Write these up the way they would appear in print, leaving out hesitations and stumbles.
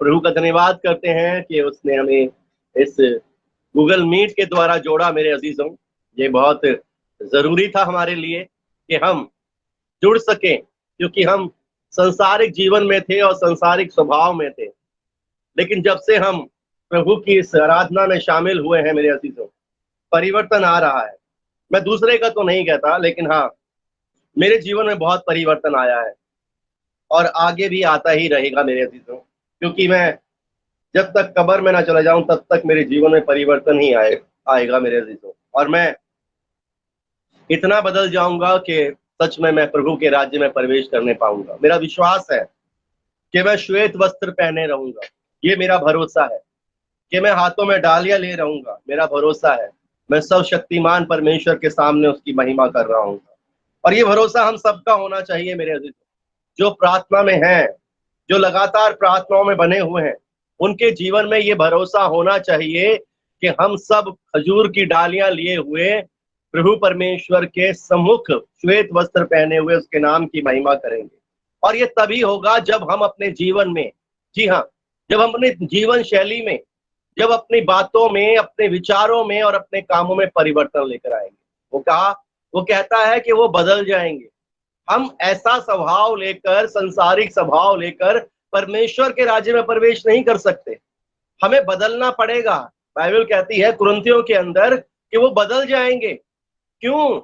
प्रभु का धन्यवाद करते हैं कि उसने हमें इस गूगल मीट के द्वारा जोड़ा। मेरे अजीजों, ये बहुत जरूरी था हमारे लिए कि हम जुड़ सके, क्योंकि हम संसारिक जीवन में थे और संसारिक स्वभाव में थे। लेकिन जब से हम प्रभु की इस आराधना में शामिल हुए हैं मेरे अजीजों, परिवर्तन आ रहा है। मैं दूसरे का तो नहीं कहता, लेकिन हाँ, मेरे जीवन में बहुत परिवर्तन आया है और आगे भी आता ही रहेगा मेरे अजीजों, क्योंकि मैं जब तक कब्र में ना चला जाऊं तब तक मेरे जीवन में परिवर्तन ही आएगा मेरे अजीजों। और मैं इतना बदल जाऊंगा कि सच में मैं प्रभु के राज्य में प्रवेश करने पाऊंगा। मेरा विश्वास है कि मैं श्वेत वस्त्र पहने रहूंगा, ये मेरा भरोसा है। कि मैं हाथों में डालियां ले रहूंगा, मेरा भरोसा है। मैं सर्वशक्तिमान परमेश्वर के सामने उसकी महिमा कर रहा हूँ। और ये भरोसा हम सबका होना चाहिए मेरे अजीजों, जो प्रार्थना में हैं, जो लगातार प्रार्थनाओं में बने हुए हैं, उनके जीवन में ये भरोसा होना चाहिए कि हम सब खजूर की डालियां लिए हुए प्रभु परमेश्वर के सम्मुख श्वेत वस्त्र पहने हुए उसके नाम की महिमा करेंगे। और ये तभी होगा जब हम अपने जीवन में, जी हाँ, जब हम अपने जीवन शैली में, जब अपनी बातों में, अपने विचारों में और अपने कामों में परिवर्तन लेकर आएंगे। वो कहता है कि वो बदल जाएंगे। हम ऐसा स्वभाव लेकर, संसारिक स्वभाव लेकर परमेश्वर के राज्य में प्रवेश नहीं कर सकते। हमें बदलना पड़ेगा। बाइबल कहती है कुरिन्थियों के अंदर कि वो बदल जाएंगे। क्यों?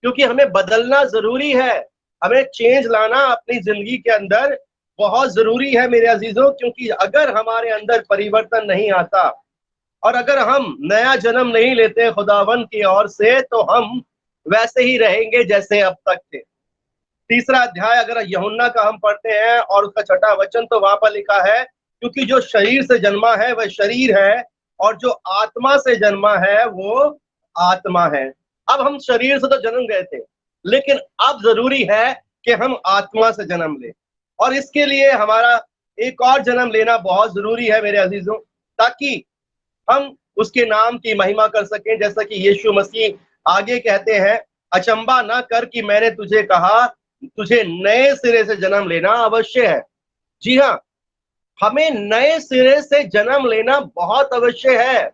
क्योंकि हमें बदलना जरूरी है। हमें चेंज लाना अपनी जिंदगी के अंदर बहुत जरूरी है मेरे अजीजों, क्योंकि अगर हमारे अंदर परिवर्तन नहीं आता और अगर हम नया जन्म नहीं लेते खुदावन की ओर से, तो हम वैसे ही रहेंगे जैसे अब तक थे। तीसरा अध्याय अगर यूहन्ना का हम पढ़ते हैं और उसका 6वां वचन, तो वहां पर लिखा है, क्योंकि जो शरीर से जन्मा है वह शरीर है और जो आत्मा से जन्मा है वो आत्मा है। अब हम शरीर से तो जन्म गए थे, लेकिन अब जरूरी है कि हम आत्मा से जन्म लें। और इसके लिए हमारा एक और जन्म लेना बहुत जरूरी है मेरे अजीजों, ताकि हम उसके नाम की महिमा कर सकें। जैसा कि यीशु मसीह आगे कहते हैं, अचंबा ना कर कि मैंने तुझे कहा, तुझे नए सिरे से जन्म लेना अवश्य है। जी हाँ, हमें नए सिरे से जन्म लेना बहुत अवश्य है।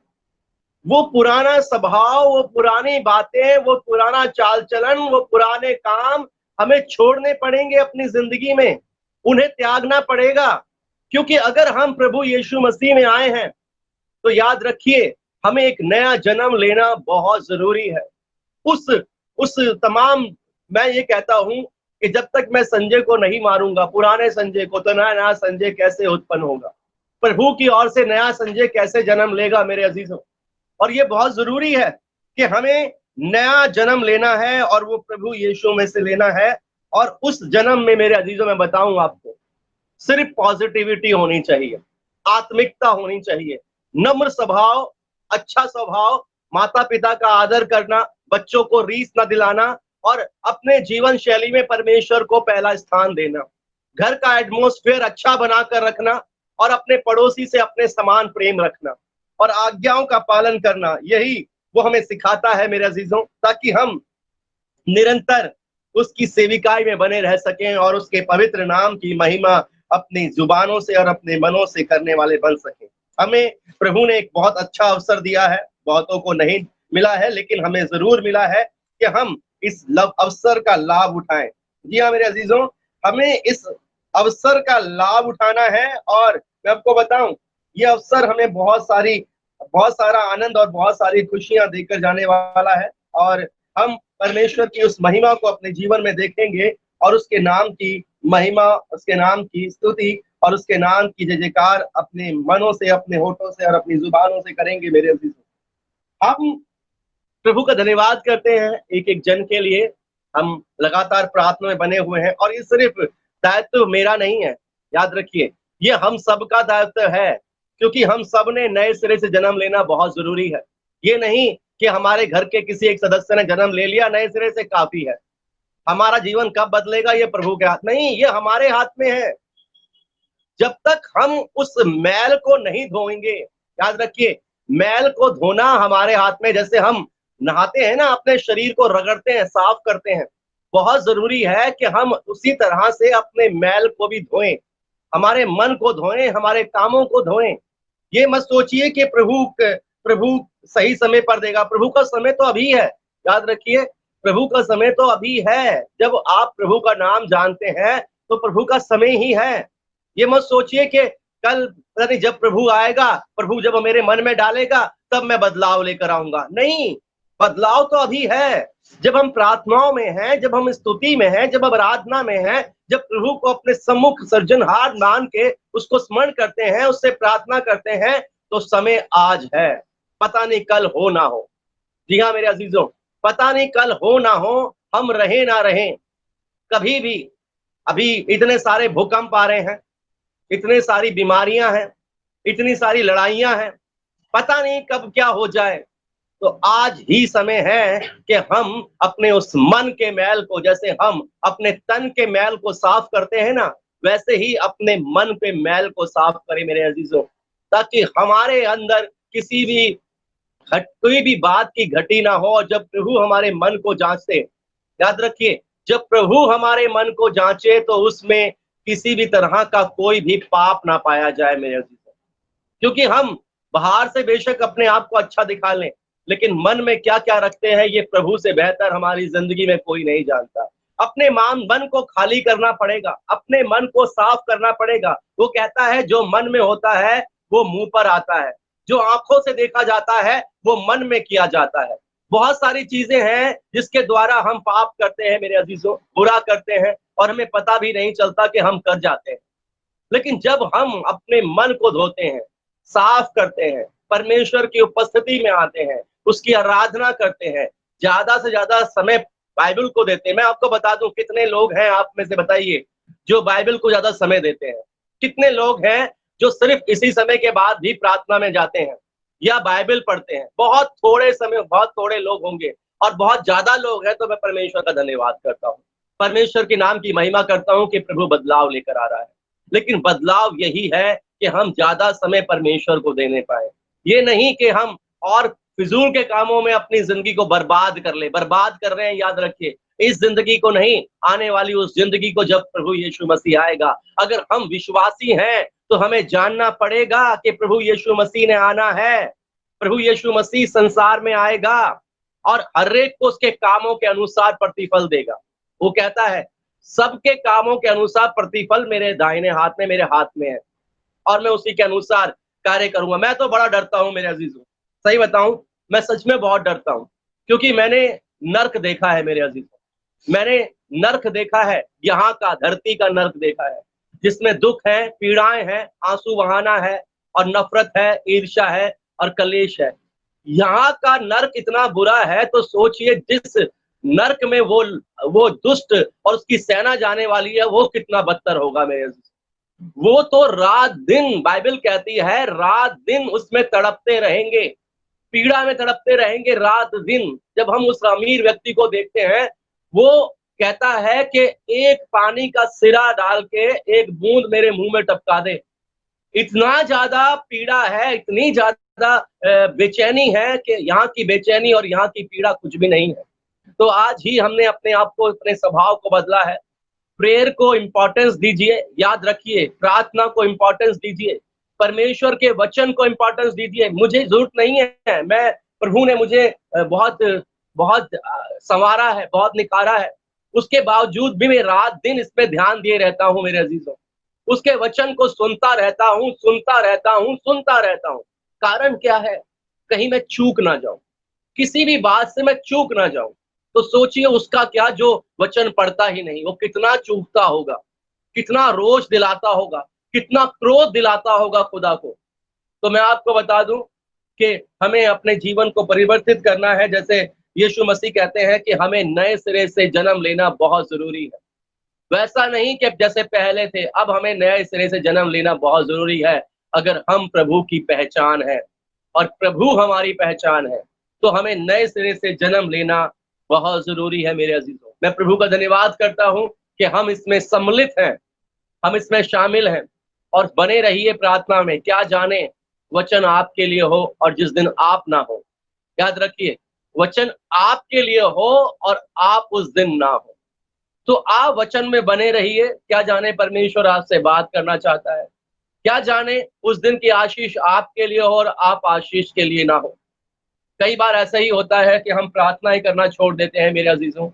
वो पुराना स्वभाव, वो पुरानी बातें, वो पुराना चाल चलन, वो पुराने काम हमें छोड़ने पड़ेंगे अपनी जिंदगी में, उन्हें त्यागना पड़ेगा। क्योंकि अगर हम प्रभु यीशु मसीह में आए हैं तो याद रखिए, हमें एक नया जन्म लेना बहुत जरूरी है। उस तमाम, मैं ये कहता हूं कि जब तक मैं संजय को नहीं मारूंगा, पुराने संजय को, तो नया संजय कैसे उत्पन्न होगा? प्रभु की ओर से नया संजय कैसे जन्म लेगा मेरे अजीजों? और ये बहुत जरूरी है कि हमें नया जन्म लेना है और वो प्रभु यीशु में से लेना है। और उस जन्म में मेरे अजीजों मैं बताऊं आपको, सिर्फ पॉजिटिविटी होनी चाहिए, आत्मिकता होनी चाहिए, नम्र स्वभाव, अच्छा स्वभाव, माता पिता का आदर करना, बच्चों को रीस न दिलाना और अपने जीवन शैली में परमेश्वर को पहला स्थान देना, घर का एटमॉस्फेयर अच्छा बनाकर रखना और अपने पड़ोसी से अपने समान प्रेम रखना और आज्ञाओं का पालन करना। यही वो हमें सिखाता है मेरे अजीजों, ताकि हम निरंतर उसकी सेविकाई में बने रह सकें और उसके पवित्र नाम की महिमा अपनी जुबानों से और अपने मनों से करने वाले बन सकें। हमें प्रभु ने एक बहुत अच्छा अवसर दिया है, बहुतों को नहीं मिला है, लेकिन हमें जरूर मिला है कि हम इस अवसर का लाभ उठाएं। जी हाँ मेरे अजीजों, हमें इस अवसर का लाभ उठाना है। और मैं आपको बताऊं, ये अवसर हमें बहुत सारा आनंद और बहुत सारी खुशियां देकर जाने वाला है। और हम परमेश्वर की उस महिमा को अपने जीवन में देखेंगे और उसके नाम की महिमा, उसके नाम की स्तुति और उसके नाम की जय जयकार अपने मनों से, अपने होठों से और अपनी जुबानों से करेंगे मेरे अजीजों। हम प्रभु का धन्यवाद करते हैं एक एक जन के लिए। हम लगातार प्रार्थना में बने हुए हैं और ये सिर्फ दायित्व मेरा नहीं है, याद रखिए, ये हम सबका दायित्व है, क्योंकि हम सब ने नए सिरे से जन्म लेना बहुत जरूरी है। ये नहीं कि हमारे घर के किसी एक सदस्य ने जन्म ले लिया, नए सिरे से काफी है। हमारा जीवन कब बदलेगा ये प्रभु के हाथ नहीं, ये हमारे हाथ में है। जब तक हम उस मैल को नहीं धोएंगे, याद रखिए, मैल को धोना हमारे हाथ में। जैसे हम नहाते हैं ना, अपने शरीर को रगड़ते हैं, साफ करते हैं, बहुत जरूरी है कि हम उसी तरह से अपने मैल को भी धोएं। हमारे मन को धोएं, हमारे कामों को धोएं। ये मत सोचिए कि प्रभु सही समय पर देगा। प्रभु का समय तो अभी है, याद रखिए, प्रभु का समय तो अभी है। जब आप प्रभु का नाम जानते हैं तो प्रभु का समय ही है। ये मत सोचिए कि कल पता नहीं जब प्रभु आएगा, प्रभु जब मेरे मन में डालेगा तब मैं बदलाव लेकर आऊंगा। नहीं, बदलाव तो अभी है। जब हम प्रार्थनाओं में हैं, जब हम स्तुति में हैं, जब हम आराधना में हैं, जब प्रभु को अपने सम्मुख सृजनहार मान के उसको स्मरण करते हैं, उससे प्रार्थना करते हैं, तो समय आज है। पता नहीं कल हो ना हो। जी हाँ मेरे अजीजों, पता नहीं कल हो ना हो, हम रहे ना रहे कभी भी। अभी इतने सारे भूकंप आ रहे हैं, इतनी सारी बीमारियां हैं, इतनी सारी लड़ाइयां हैं, पता नहीं कब क्या हो जाए। तो आज ही समय है कि हम अपने उस मन के मैल को, जैसे हम अपने तन के मैल को साफ करते हैं ना, वैसे ही अपने मन के मैल को साफ करें मेरे अजीजों, ताकि हमारे अंदर कोई भी बात की घटी ना हो। और जब प्रभु हमारे मन को जांचते, याद रखिए, जब प्रभु हमारे मन को जांचे तो उसमें किसी भी तरह का कोई भी पाप ना पाया जाए मेरे अजीजों। क्योंकि हम बाहर से बेशक अपने आप को अच्छा दिखा लें, लेकिन मन में क्या क्या रखते हैं ये प्रभु से बेहतर हमारी जिंदगी में कोई नहीं जानता। अपने मन को खाली करना पड़ेगा, अपने मन को साफ करना पड़ेगा। वो कहता है जो मन में होता है वो मुंह पर आता है, जो आंखों से देखा जाता है वो मन में किया जाता है। बहुत सारी चीजें हैं जिसके द्वारा हम पाप करते हैं मेरे अजीजों, बुरा करते हैं, और हमें पता भी नहीं चलता कि हम कर जाते हैं। लेकिन जब हम अपने मन को धोते हैं, साफ करते हैं, परमेश्वर की उपस्थिति में आते हैं, उसकी आराधना करते हैं, ज्यादा से ज्यादा समय बाइबल को देते हैं। मैं आपको बता दूं, कितने लोग हैं आप में से बताइए जो बाइबल को ज्यादा समय देते हैं? कितने लोग हैं जो सिर्फ इसी समय के बाद भी प्रार्थना में जाते हैं या बाइबल पढ़ते हैं? बहुत थोड़े समय, बहुत थोड़े लोग होंगे। और बहुत ज्यादा लोग हैं तो मैं परमेश्वर का धन्यवाद करता हूँ, परमेश्वर के नाम की महिमा करता हूँ कि प्रभु बदलाव लेकर आ रहा है। लेकिन बदलाव यही है कि हम ज्यादा समय परमेश्वर को देने पाए। ये नहीं कि हम और फिजूल के कामों में अपनी जिंदगी को बर्बाद कर ले। बर्बाद कर रहे हैं, याद रखिए, इस जिंदगी को नहीं, आने वाली उस जिंदगी को जब प्रभु यीशु मसीह आएगा। अगर हम विश्वासी हैं तो हमें जानना पड़ेगा कि प्रभु यीशु मसीह ने आना है। प्रभु यीशु मसीह संसार में आएगा और हर एक को उसके कामों के अनुसार प्रतिफल देगा। वो कहता है सबके कामों के अनुसार प्रतिफल मेरे दाहिने हाथ में, मेरे हाथ में है, और मैं उसी के अनुसार कार्य करूंगा। मैं तो बड़ा डरता हूं मेरे अजीजों, सही बताऊं, मैं सच में बहुत डरता हूं, क्योंकि मैंने नर्क देखा है मेरे अजीजों। मैंने नर्क देखा है, यहाँ का, धरती का नर्क देखा है, जिसमें दुख है, पीड़ाएं हैं, आंसू बहाना है, और नफरत है, ईर्ष्या है, और कलेश है। यहाँ का नर्क इतना बुरा है, तो सोचिए जिस नर्क में वो दुष्ट और उसकी सेना जाने वाली है, वो कितना बदतर होगा मेरे अजीज। वो तो रात दिन, बाइबल कहती है, रात दिन उसमें तड़पते रहेंगे, पीड़ा में तड़पते रहेंगे रात दिन। जब हम उस अमीर व्यक्ति को देखते हैं, वो कहता है कि एक पानी का सिरा डाल के एक बूंद मेरे मुंह में टपका दे। इतना ज्यादा पीड़ा है, इतनी ज्यादा बेचैनी है कि यहाँ की बेचैनी और यहाँ की पीड़ा कुछ भी नहीं है। तो आज ही हमने अपने आप को, अपने स्वभाव को बदला है। प्रेयर को इंपॉर्टेंस दीजिए, याद रखिए, प्रार्थना को इंपॉर्टेंस दीजिए, परमेश्वर के वचन को इंपॉर्टेंस दीजिए। मुझे जरूरत नहीं है, मैं, प्रभु ने मुझे बहुत बहुत संवारा है, बहुत निखारा है, उसके बावजूद भी मैं रात दिन इस पे ध्यान दिए रहता हूँ मेरे अजीजों। उसके वचन को सुनता रहता हूँ, सुनता रहता हूँ, सुनता रहता हूँ। कारण क्या है? कहीं मैं चूक ना जाऊं, किसी भी बात से मैं चूक ना जाऊं। तो सोचिए उसका क्या जो वचन पढ़ता ही नहीं, वो कितना चूकता होगा, कितना रोष दिलाता होगा, कितना क्रोध दिलाता होगा खुदा को। तो मैं आपको बता दूं कि हमें अपने जीवन को परिवर्तित करना है। जैसे यीशु मसीह कहते हैं कि हमें नए सिरे से जन्म लेना बहुत जरूरी है। वैसा नहीं कि जैसे पहले थे, अब हमें नए सिरे से जन्म लेना बहुत जरूरी है। अगर हम प्रभु की पहचान है और प्रभु हमारी पहचान है, तो हमें नए सिरे से जन्म लेना बहुत जरूरी है मेरे अजीजों। मैं प्रभु का धन्यवाद करता हूं कि हम इसमें सम्मिलित हैं, हम इसमें शामिल हैं। और बने रहिए प्रार्थना में। क्या जाने वचन आपके लिए हो और जिस दिन आप ना हो, याद रखिए, वचन आपके लिए हो और आप उस दिन ना हो। तो आप वचन में बने रहिए। क्या जाने परमेश्वर आपसे बात करना चाहता है, क्या जाने उस दिन की आशीष आपके लिए हो और आप आशीष के लिए ना हो। कई बार ऐसा ही होता है कि हम प्रार्थना ही करना छोड़ देते हैं मेरे अजीजों।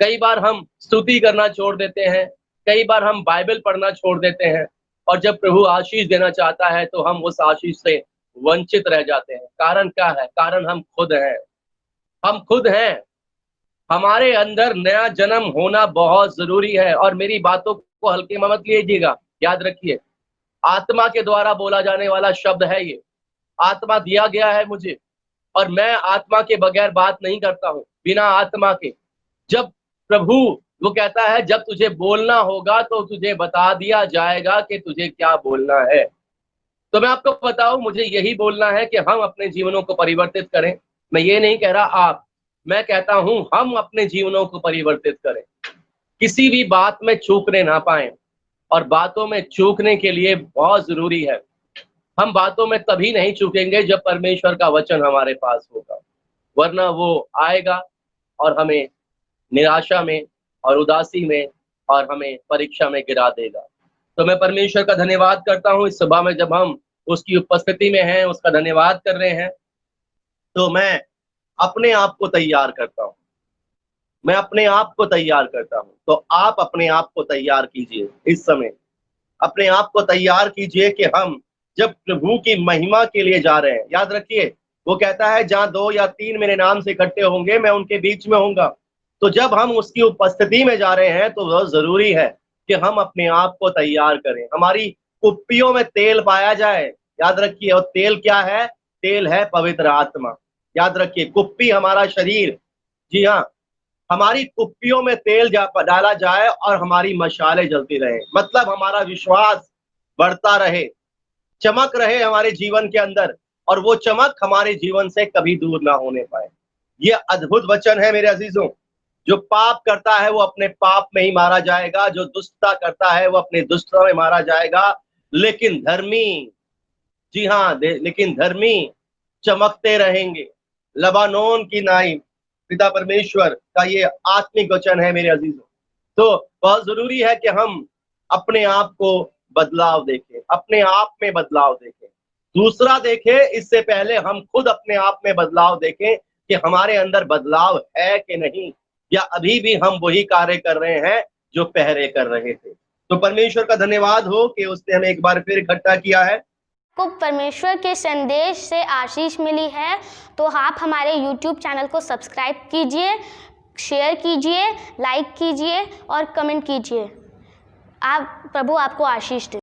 कई बार हम स्तुति करना छोड़ देते हैं, कई बार हम बाइबल पढ़ना छोड़ देते हैं, और जब प्रभु आशीष देना चाहता है तो हम उस आशीष से वंचित रह जाते हैं। कारण क्या है? कारण हम खुद हैं। हम खुद हैं। हमारे अंदर नया जन्म होना बहुत जरूरी है। और मेरी बातों को हल्के में मत लीजिएगा, याद रखिए, आत्मा के द्वारा बोला जाने वाला शब्द है ये। आत्मा दिया गया है मुझे, और मैं आत्मा के बगैर बात नहीं करता हूं, बिना आत्मा के। जब प्रभु वो कहता है जब तुझे बोलना होगा तो तुझे बता दिया जाएगा कि तुझे क्या बोलना है। तो मैं आपको बताऊं, मुझे यही बोलना है कि हम अपने जीवनों को परिवर्तित करें। मैं ये नहीं कह रहा आप, मैं कहता हूं हम अपने जीवनों को परिवर्तित करें। किसी भी बात में चूकने ना पाए, और बातों में चूकने के लिए बहुत जरूरी है। हम बातों में तभी नहीं चूकेंगे जब परमेश्वर का वचन हमारे पास होगा, वरना वो आएगा और हमें निराशा में और उदासी में और हमें परीक्षा में गिरा देगा। तो मैं परमेश्वर का धन्यवाद करता हूँ इस सभा में, जब हम उसकी उपस्थिति में हैं, उसका धन्यवाद कर रहे हैं, तो मैं अपने आप को तैयार करता हूँ। मैं अपने आप को तैयार करता हूँ। तो आप अपने आप को तैयार कीजिए इस समय। अपने आप को तैयार कीजिए कि हम जब प्रभु की महिमा के लिए जा रहे हैं, याद रखिए वो कहता है जहां 2 या 3 मेरे नाम से इकट्ठे होंगे मैं उनके बीच में होऊंगा। तो जब हम उसकी उपस्थिति में जा रहे हैं तो बहुत जरूरी है कि हम अपने आप को तैयार करें, हमारी कुप्पियों में तेल पाया जाए। याद रखिए, और तेल क्या है? तेल है पवित्र आत्मा। याद रखिए, कुप्पी हमारा शरीर, जी हाँ, हमारी कुप्पियों में तेल डाला जाए और हमारी मशालें जलती रहे, मतलब हमारा विश्वास बढ़ता रहे, चमक रहे हमारे जीवन के अंदर, और वो चमक हमारे जीवन से कभी दूर ना होने पाए। ये अद्भुत वचन है मेरे अजीजों। जो पाप करता है वो अपने पाप में ही मारा जाएगा, जो दुष्टता करता है वो अपनी दुष्टता में मारा जाएगा, लेकिन धर्मी, जी हाँ, लेकिन धर्मी चमकते रहेंगे लबानोन की नाई। पिता परमेश्वर का ये आत्मिक वचन है मेरे अजीजों। तो बहुत जरूरी है कि हम अपने आप को बदलाव देखें, अपने आप में बदलाव देखें, दूसरा देखें इससे पहले हम खुद अपने आप में बदलाव देखें कि हमारे अंदर बदलाव है कि नहीं, या अभी भी हम वही कार्य कर रहे हैं जो पहले कर रहे थे। तो परमेश्वर का धन्यवाद हो कि उसने हमें एक बार फिर इकट्ठा किया है। को परमेश्वर के संदेश से आशीष मिली है तो आप हमारे YouTube चैनल को सब्सक्राइब कीजिए, शेयर कीजिए, लाइक कीजिए और कमेंट कीजिए। प्रभु आपको आशीष दे।